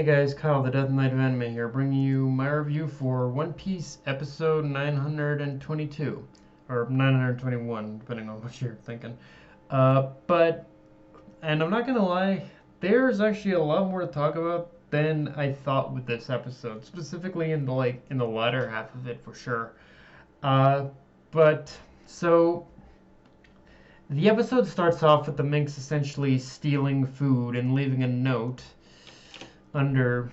Hey guys, Kyle the Death Knight of Anime here, bringing you my review for One Piece episode 922, or 921, depending on what you're thinking. And I'm not gonna lie, there's actually a lot more to talk about than I thought with this episode, specifically in the latter half of it for sure. Uh, but so the episode starts off with the Minx essentially stealing food and leaving a note under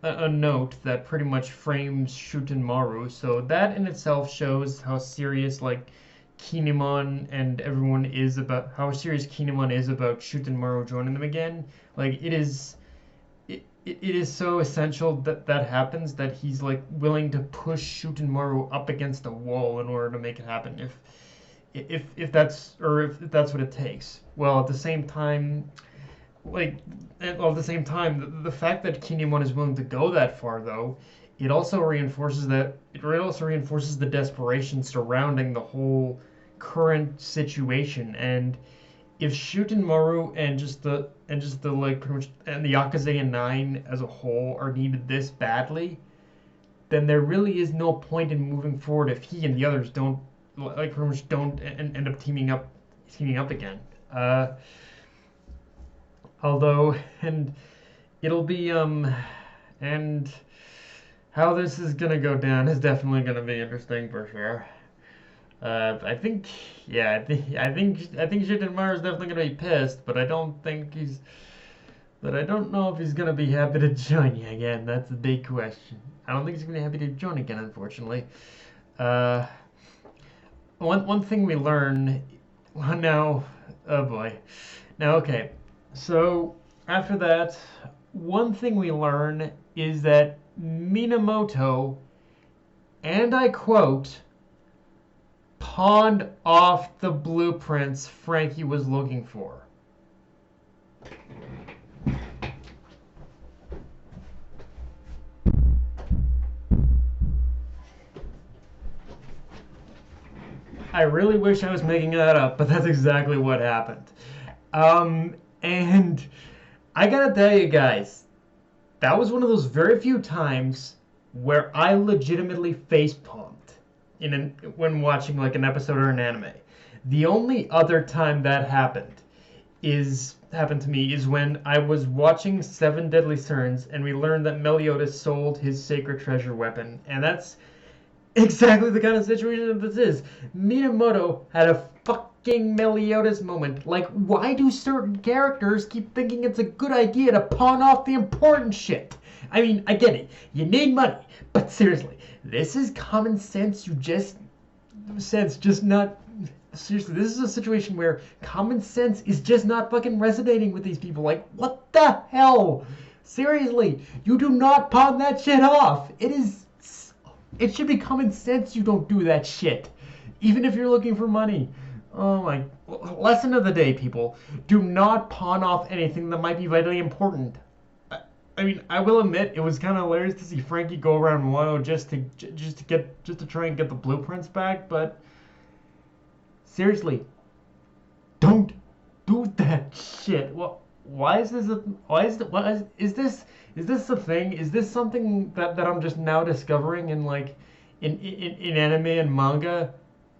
a note that pretty much frames Shuten Maru. So that in itself shows how serious Kinemon and everyone is about how serious Kinemon is about Shuten Maru joining them again. Like it is so essential that that happens that he's like willing to push Shuten Maru up against a wall in order to make it happen. If if that's what it takes. Well, at the same time, the fact that Kinemon is willing to go that far, though, it also reinforces the desperation surrounding the whole current situation. And if Shuten Maru and just the like pretty much and the Yakuza 9 as a whole are needed this badly, then there really is no point in moving forward if he and the others don't pretty much don't end up teaming up again. Although, and it'll be and how this is gonna go down is definitely gonna be interesting for sure. I think, yeah, I think Shittenmar is definitely gonna be pissed, but I don't know if he's gonna be happy to join you again. That's the big question. I don't think he's gonna be happy to join again, unfortunately. Uh, one thing we learn now, oh boy, now okay. So after that, one thing we learn is that Minamoto, and I quote, pawned off the blueprints Frankie was looking for. I really wish I was making that up, but that's exactly what happened. And I gotta tell you guys, that was one of those very few times where I legitimately facepalmed when watching like an episode or an anime. The only other time that happened to me is when I was watching Seven Deadly Sins and we learned that Meliodas sold his sacred treasure weapon, and that's exactly the kind of situation that this is. Minamoto had a fucking Meliodas moment. Like, why do certain characters keep thinking it's a good idea to pawn off the important shit? I mean, I get it. You need money. But seriously, this is common sense. Just not... Seriously, this is a situation where common sense is just not fucking resonating with these people. Like, what the hell? Seriously, you do not pawn that shit off. It should be common sense you don't do that shit, even if you're looking for money. Oh my... Lesson of the day, people. Do not pawn off anything that might be vitally important. I mean, I will admit, it was kind of hilarious to see Frankie go around Wano just to try and get the blueprints back, but seriously, don't do that shit. Well, is this a thing? Is this something that I'm just now discovering in anime and manga?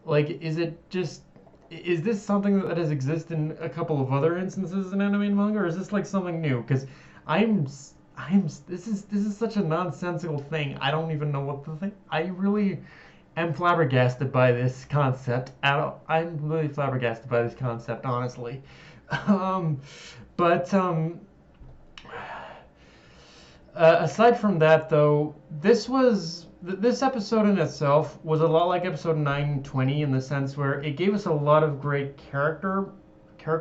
Like, is this something that has existed in a couple of other instances in anime and manga, or is this like something new? Because this is such a nonsensical thing. I don't even know what to think. I really am flabbergasted by this concept. I'm really flabbergasted by this concept, honestly. But aside from that, though, this episode in itself was a lot like episode 920 in the sense where it gave us a lot of great character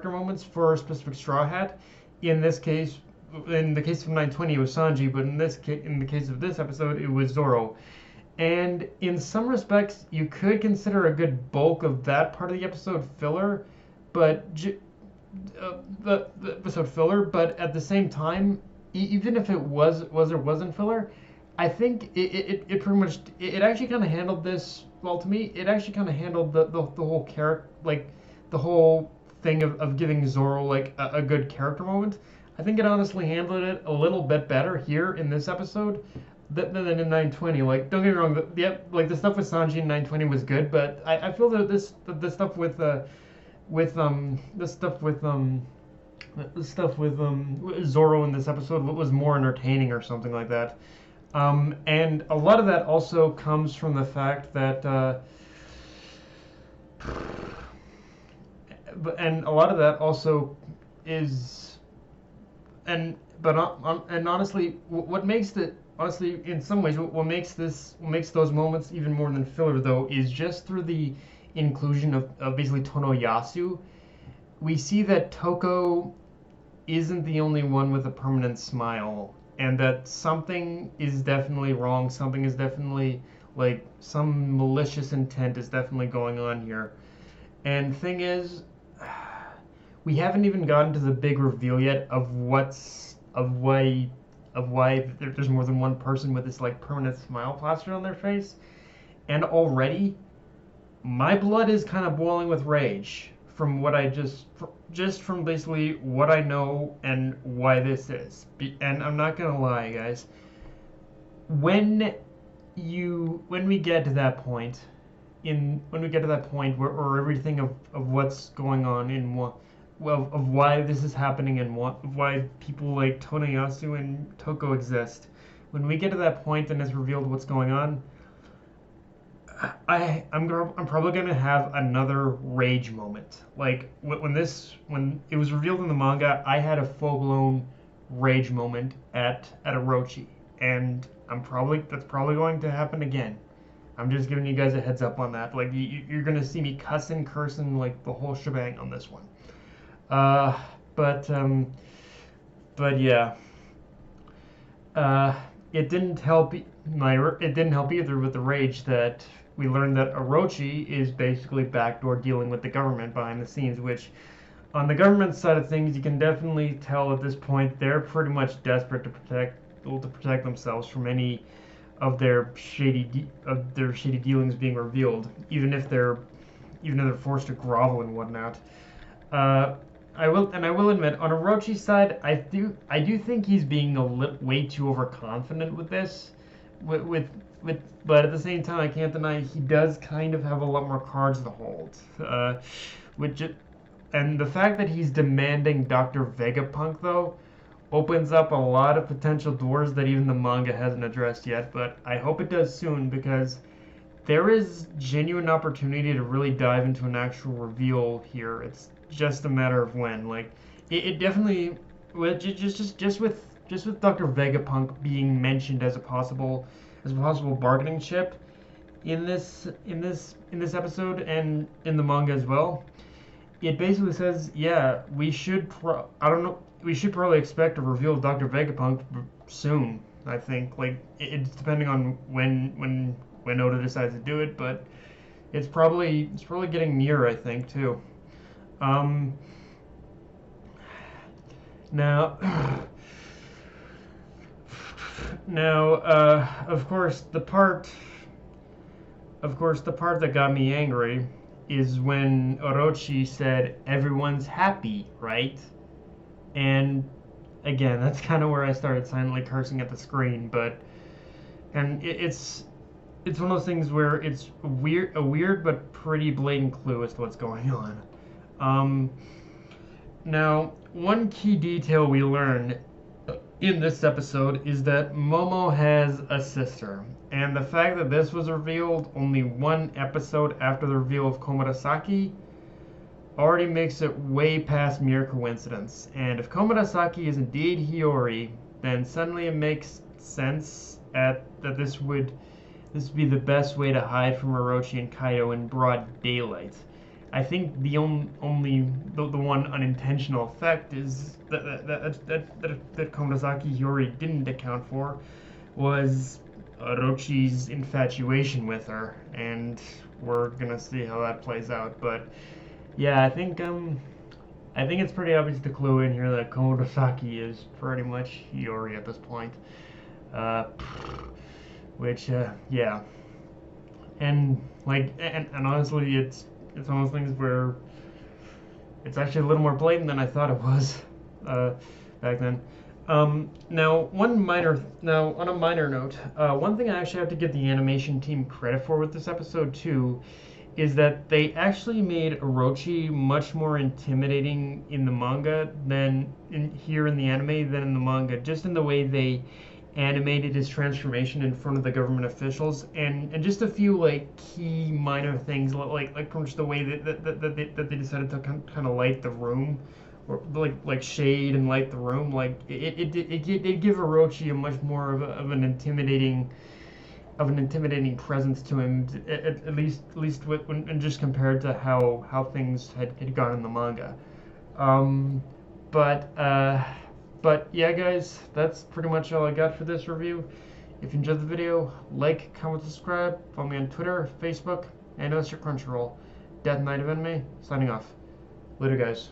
moments for a specific Straw Hat. In this case, in the case of 920, it was Sanji, but in the case of this episode, it was Zoro. And in some respects, you could consider a good bulk of that part of the episode filler, but the episode filler. But at the same time, even if it was or wasn't filler, I think it pretty much it actually kind of handled this well. To me, it actually kind of handled the whole character, like the whole thing of giving Zoro like a good character moment. I think it honestly handled it a little bit better here in this episode than in 920. Like, don't get me wrong, like the stuff with Sanji in 920 was good, but I feel that the stuff the stuff with Zoro in this episode was more entertaining or something like that. And a lot of that also comes from the fact that and a lot of that also is and honestly, what makes it honestly in some ways what makes those moments even more than filler though is just through the inclusion of basically Tonoyasu. We see that Toko isn't the only one with a permanent smile, and that something is definitely wrong. Something is definitely like some malicious intent is definitely going on here. And thing is, we haven't even gotten to the big reveal yet of why there's more than one person with this like permanent smile plastered on their face, and already my blood is kind of boiling with rage from what I just from basically what I know and why this is. And I'm not gonna lie, guys. When we get to that point, where everything of what's going on in what well of why this is happening and why people like Toneyasu and Toko exist. When we get to that point and it's revealed what's going on, I'm probably gonna have another rage moment. Like when it was revealed in the manga, I had a full blown rage moment at Orochi, and that's probably going to happen again. I'm just giving you guys a heads up on that. Like you're gonna see me cursing like the whole shebang on this one. Uh, but yeah. It didn't help either with the rage that we learned that Orochi is basically backdoor dealing with the government behind the scenes, which on the government side of things, you can definitely tell at this point they're pretty much desperate to protect themselves from any of their shady dealings being revealed, even if they're forced to grovel and whatnot. I will admit, on Orochi's side, I do think he's being way too overconfident with this, but at the same time, I can't deny he does kind of have a lot more cards to hold. And the fact that he's demanding Dr. Vegapunk though opens up a lot of potential doors that even the manga hasn't addressed yet. But I hope it does soon, because there is genuine opportunity to really dive into an actual reveal here. It's just a matter of when. Like it definitely just with Dr. Vegapunk being mentioned as a possible bargaining chip in this episode and in the manga as well. It basically says, yeah, we should probably expect a reveal of Dr. Vegapunk soon. I think like it's depending on when Oda decides to do it, but it's probably getting near, I think, too. Now, of course, the part that got me angry is when Orochi said, "Everyone's happy, right?" And again, that's kind of where I started silently cursing at the screen. And it's one of those things where it's a weird but pretty blatant clue as to what's going on. Now, one key detail we learn in this episode is that Momo has a sister, and the fact that this was revealed only one episode after the reveal of Komurasaki already makes it way past mere coincidence. And if Komurasaki is indeed Hiyori, then suddenly it makes sense that this would be the best way to hide from Orochi and Kaido in broad daylight. I think the one unintentional effect is that Komurasaki Hiyori didn't account for was Orochi's infatuation with her, and we're gonna see how that plays out. But yeah, I think it's pretty obvious the clue in here that Komurasaki is pretty much Hiyori at this point. Yeah, and honestly, it's one of those things where it's actually a little more blatant than I thought it was. back then. Now, on a minor note, one thing I actually have to give the animation team credit for with this episode too is that they actually made Orochi much more intimidating in the manga than here in the anime than in the manga. Just in the way they animated his transformation in front of the government officials, and just a few like key minor things like pretty much the way that they decided to kind of light the room, or like shade and light the room. Like it give Orochi a much more of an intimidating presence to him, at least when just compared to how things had gone in the manga. Um, but uh, but yeah, guys, that's pretty much all I got for this review. If you enjoyed the video, like, comment, subscribe. Follow me on Twitter, Facebook, and Crunchyroll. Death Knight of Anime, signing off. Later, guys.